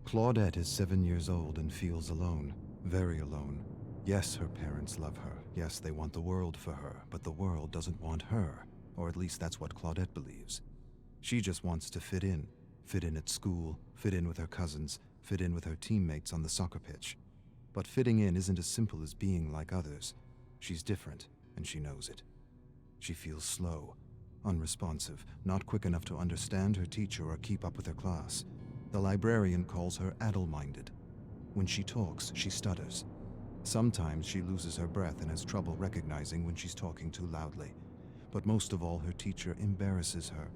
Claudette is 7 years old and feels alone, very alone. Yes, her parents love her. Yes, they want the world for her, but the world doesn't want her, or at least that's what Claudette believes. She just wants to fit in at school, fit in with her cousins, fit in with her teammates on the soccer pitch. But fitting in isn't as simple as being like others. She's different, and she knows it. She feels slow, unresponsive, not quick enough to understand her teacher or keep up with her class. The librarian calls her addle-minded. When she talks, she stutters. Sometimes she loses her breath and has trouble recognizing when she's talking too loudly. But most of all, her teacher embarrasses her.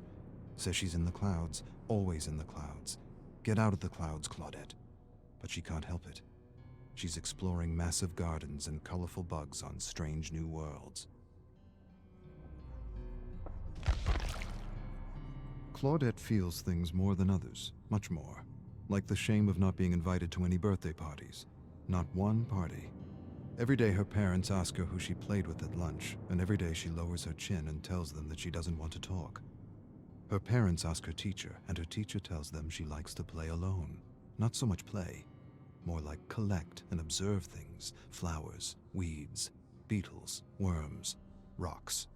Says she's in the clouds, always in the clouds. Get out of the clouds, Claudette. But she can't help it. She's exploring massive gardens and colorful bugs on strange new worlds. Claudette feels things more than others, much more. Like the shame of not being invited to any birthday parties. Not one party. Every day her parents ask her who she played with at lunch, and every day she lowers her chin and tells them that she doesn't want to talk. Her parents ask her teacher, and her teacher tells them she likes to play alone. Not so much play, more like collect and observe things, flowers, weeds, beetles, worms, rocks.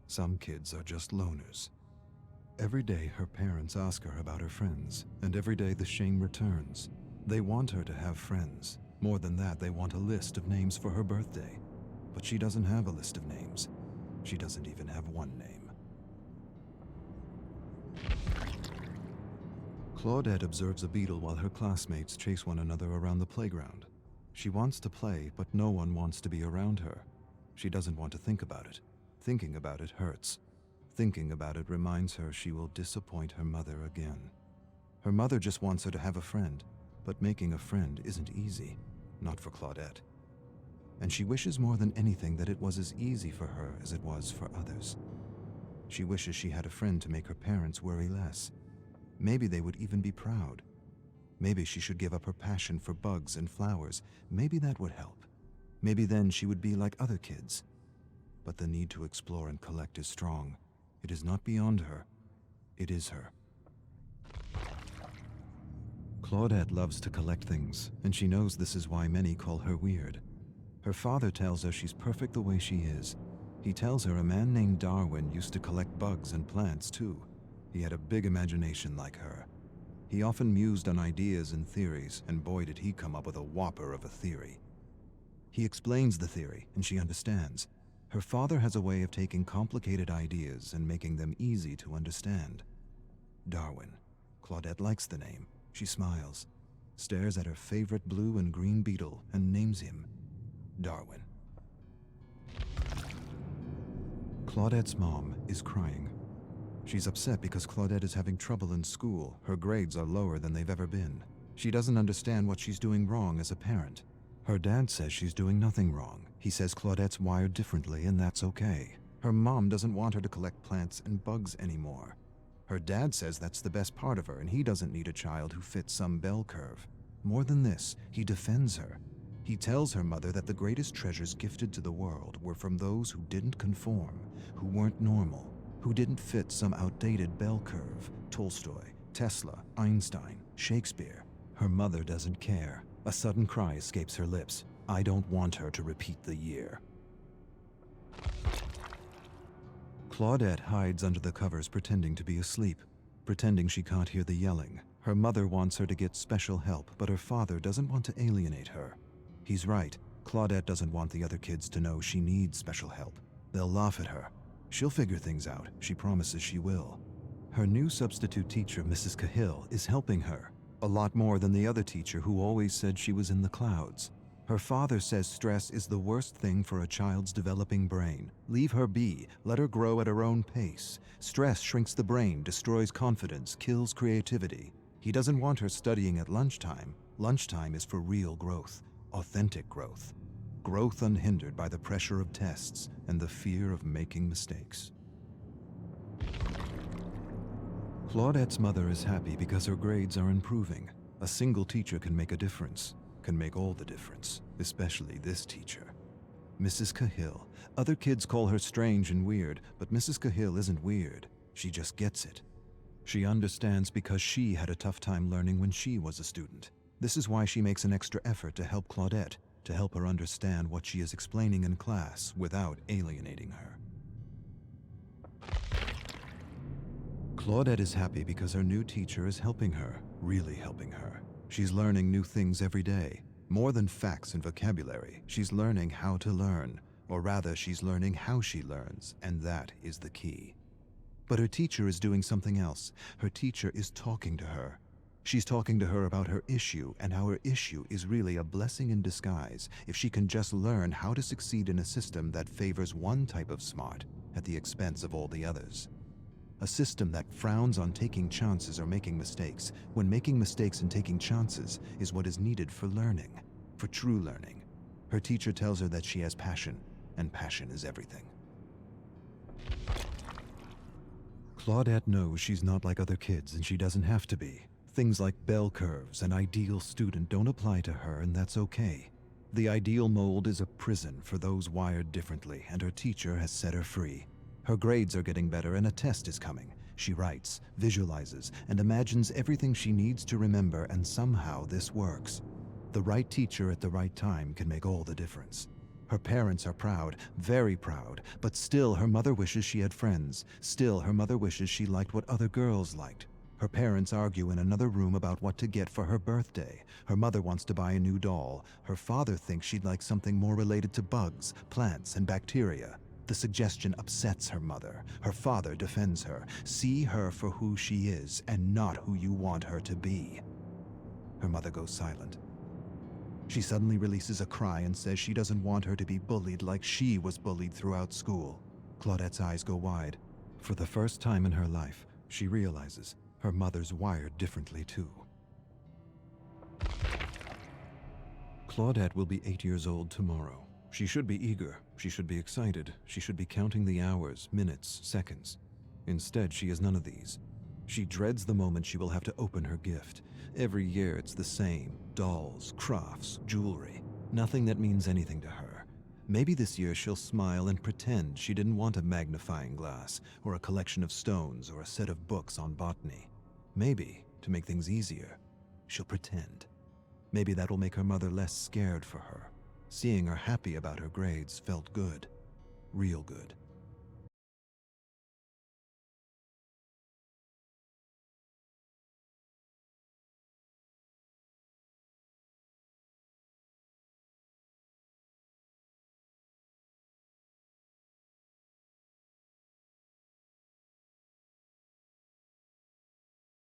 Some kids are just loners. Every day her parents ask her about her friends, and every day the shame returns. They want her to have friends. More than that, they want a list of names for her birthday. But she doesn't have a list of names. She doesn't even have one name. Claudette observes a beetle while her classmates chase one another around the playground. She wants to play, but no one wants to be around her. She doesn't want to think about it. Thinking about it hurts. Thinking about it reminds her she will disappoint her mother again. Her mother just wants her to have a friend, but making a friend isn't easy, not for Claudette. And she wishes more than anything that it was as easy for her as it was for others. She wishes she had a friend to make her parents worry less. Maybe they would even be proud. Maybe she should give up her passion for bugs and flowers. Maybe that would help. Maybe then she would be like other kids. But the need to explore and collect is strong. It is not beyond her. It is her. Claudette loves to collect things, and she knows this is why many call her weird. Her father tells her she's perfect the way she is. He tells her a man named Darwin used to collect bugs and plants too. He had a big imagination like her. He often mused on ideas and theories, and boy did he come up with a whopper of a theory. He explains the theory, and she understands. Her father has a way of taking complicated ideas and making them easy to understand. Darwin. Claudette likes the name. She smiles, stares at her favorite blue and green beetle, and names him Darwin. Claudette's mom is crying. She's upset because Claudette is having trouble in school. Her grades are lower than they've ever been. She doesn't understand what she's doing wrong as a parent. Her dad says she's doing nothing wrong. He says Claudette's wired differently, and that's okay. Her mom doesn't want her to collect plants and bugs anymore. Her dad says that's the best part of her, and he doesn't need a child who fits some bell curve. More than this, he defends her. He tells her mother that the greatest treasures gifted to the world were from those who didn't conform, who weren't normal, who didn't fit some outdated bell curve. Tolstoy, Tesla, Einstein, Shakespeare. Her mother doesn't care. A sudden cry escapes her lips. I don't want her to repeat the year. Claudette hides under the covers pretending to be asleep, pretending she can't hear the yelling. Her mother wants her to get special help, but her father doesn't want to alienate her. He's right. Claudette doesn't want the other kids to know she needs special help. They'll laugh at her. She'll figure things out. She promises she will. Her new substitute teacher, Mrs. Cahill, is helping her. A lot more than the other teacher who always said she was in the clouds. Her father says stress is the worst thing for a child's developing brain. Leave her be. Let her grow at her own pace. Stress shrinks the brain, destroys confidence, kills creativity. He doesn't want her studying at lunchtime. Lunchtime is for real growth, authentic growth. Growth unhindered by the pressure of tests and the fear of making mistakes. Claudette's mother is happy because her grades are improving. A single teacher can make a difference, can make all the difference, especially this teacher. Mrs. Cahill. Other kids call her strange and weird, but Mrs. Cahill isn't weird. She just gets it. She understands because she had a tough time learning when she was a student. This is why she makes an extra effort to help Claudette, to help her understand what she is explaining in class without alienating her. Claudette is happy because her new teacher is helping her, really helping her. She's learning new things every day. More than facts and vocabulary, she's learning how to learn, or rather, she's learning how she learns, and that is the key. But her teacher is doing something else. Her teacher is talking to her. She's talking to her about her issue and how her issue is really a blessing in disguise if she can just learn how to succeed in a system that favors one type of smart at the expense of all the others. A system that frowns on taking chances or making mistakes, when making mistakes and taking chances is what is needed for learning, for true learning. Her teacher tells her that she has passion, and passion is everything. Claudette knows she's not like other kids and she doesn't have to be. Things like bell curves and ideal student don't apply to her, and that's okay. The ideal mold is a prison for those wired differently, and her teacher has set her free. Her grades are getting better and a test is coming. She writes, visualizes, and imagines everything she needs to remember, and somehow this works. The right teacher at the right time can make all the difference. Her parents are proud, very proud, but still her mother wishes she had friends. Still her mother wishes she liked what other girls liked. Her parents argue in another room about what to get for her birthday. Her mother wants to buy a new doll. Her father thinks she'd like something more related to bugs, plants, and bacteria. The suggestion upsets her mother. Her father defends her. See her for who she is and not who you want her to be. Her mother goes silent. She suddenly releases a cry and says she doesn't want her to be bullied like she was bullied throughout school. Claudette's eyes go wide. For the first time in her life, she realizes her mother's wired differently too. Claudette will be 8 years old tomorrow. She should be eager. She should be excited. She should be counting the hours, minutes, seconds. Instead, she is none of these. She dreads the moment she will have to open her gift. Every year it's the same. Dolls, crafts, jewelry. Nothing that means anything to her. Maybe this year she'll smile and pretend she didn't want a magnifying glass, or a collection of stones, or a set of books on botany. Maybe, to make things easier, she'll pretend. Maybe that'll make her mother less scared for her. Seeing her happy about her grades felt good. Real good.